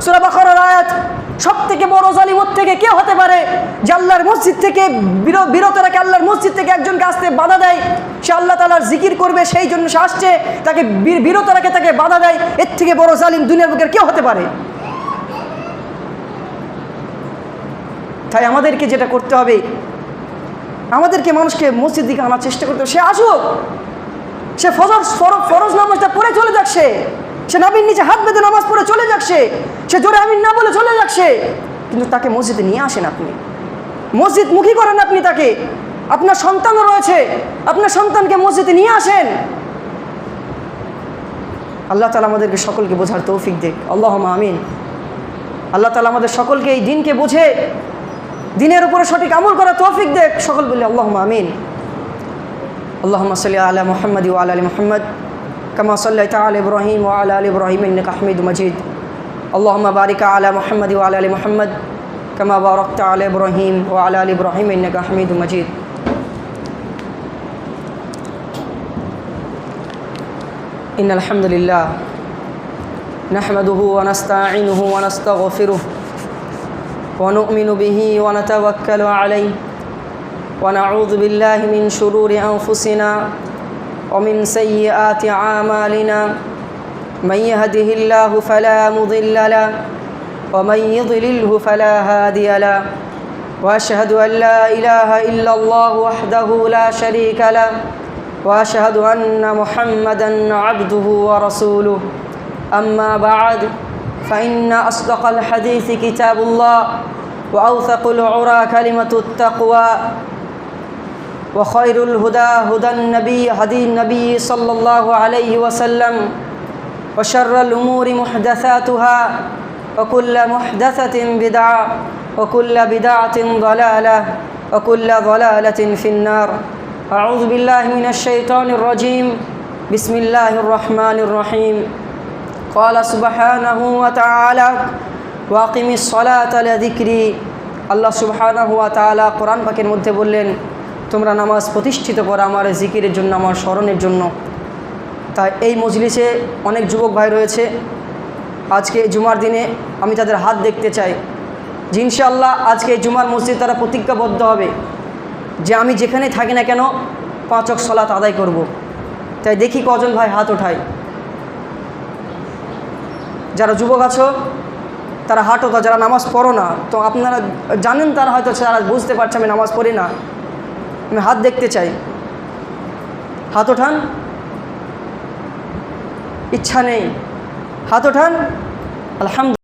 সূরা বাকারার আয়াত, সবথেকে বড় জালিমত থেকে কে হতে পারে? যে আল্লাহর মসজিদ থেকে বিরত রাখে, আল্লাহর মসজিদ থেকে একজনকে আসতে বাধা দেয়। সে আল্লাহ তাআলার জিকির করবে, সেই জন্য সে আসছে, তাকে বিরত রাখে, তাকে বাধা দেয়। এর থেকে বড় জালিম দুনিয়ার বুকের কে হতে পারে? তাই আমাদেরকে যেটা করতে হবে, আমাদেরকে মানুষকে মসজিদ দিকে আনার চেষ্টা করতে হবে। সে আসুক, সে ফরজ নামাজটা পড়ে চলে যাক, সে নবীর নিচে হাত বেঁধে নামাজ পড়ে চলে যাক, সে জোরে আমিন না বলে চলে যাক, কিন্তু তাকে মসজিদে নিয়ে আসেন। আপনি মসজিদ মুখী করেন, আপনি তাকে, আপনার সন্তানও রয়েছে, আপনার সন্তানকে মসজিদে নিয়ে আসেন। আল্লাহ তাআলা আমাদেরকে সকলকে বোঝার তৌফিক দেখ, আল্লাহুম্মা আমিন। আল্লাহ তাআলা আমাদের সকলকে এই দিনকে বুঝে দিনের উপরে সঠিক আমল করার তৌফিক দেখ, সকল বলি আল্লাহুম্মা আমিন। আল্লাহুম্মা সাল্লি আলা মুহাম্মাদ ওয়া আলা আলি মুহাম্মাদ কামা সাল্লাইতা আলা ইব্রাহিম ওয়া আলা আলি ইব্রাহিম ইন্নাকা হামিদুম মাজিদ। আল্লাহুম্মা বারিক আলা মুহাম্মাদ ওয়া আলা আলি মুহাম্মাদ কামা বারাকতা আলা ইব্রাহিম ওয়া আলা আলি ইব্রাহিম ইন্নাকা হামিদুম মাজিদ। ইন্নাল হামদুলিল্লাহ নাহমাদুহু ওয়া নাস্তাঈনুহু ওয়া নাস্তাগফিরুহু ওয়া নু'মিনু বিহি ওয়া নাতাওয়াক্কালু আলাইহি ওয়া নাউযু বিল্লাহি মিন শুরুরি আনফুসিনা ওয়া মিন সাইয়্যাতি আমালিনা মান ইয়াহদিহিল্লাহু ফালা মুদিল্লা লাহু ওয়া মান ইউদ্লিলহু ফালা হাদিয়া লাহু ওয়া আশহাদু আন লা ইলাহা ইল্লাল্লাহু ওয়াহদাহু লা শারীকা লাহু ওয়া আশহাদু আন্না মুহাম্মাদান আবদুহু ওয়া রাসূলুহু আম্মা বা'দ فإن أصدق الحديث كتاب الله وأوثق العرى كلمة التقوى وخير الهدى هدى النبي صلى الله عليه وسلم وشر الأمور محدثاتها وكل محدثة بدعة وكل بدعة ضلالة وكل ضلالة في النار. أعوذ بالله من الشيطان الرجيم. بسم الله الرحمن الرحيم. قال سبحانه وتعالى واقم الصلاة لذكري. আল্লাহ সুবহানাহু ওয়া তাআলা কোরআন পাকের মধ্যে বললেন, তোমরা নামাজ প্রতিষ্ঠিত করো আমার জিকিরের জন্য, আমার স্মরণের জন্য। তাই এই মজলিসে অনেক যুবক ভাই রয়েছে, আজকে জুমার দিনে আমি তাদের হাত দেখতে চাই যে ইনশাআল্লাহ আজকে এই জুমার মসজিদ তারা প্রতিজ্ঞাবদ্ধ হবে যে আমি যেখানে থাকি না কেন 5 ওয়াক্ত সালাত আদায় করব। তাই দেখি কজন ভাই হাত ওঠায়। যারা যুবক আছো তারা হাঁটো, যারা নামাজ পড়ো না, তো আপনারা জানেন, তারা হয়তো তারা বুঝতে পারছে আমি নামাজ পড়ি না, আমি হাত দেখতে চাই। হাত ওঠান, ইচ্ছা নেই, হাত ওঠান। আলহামদুলিল্লাহ।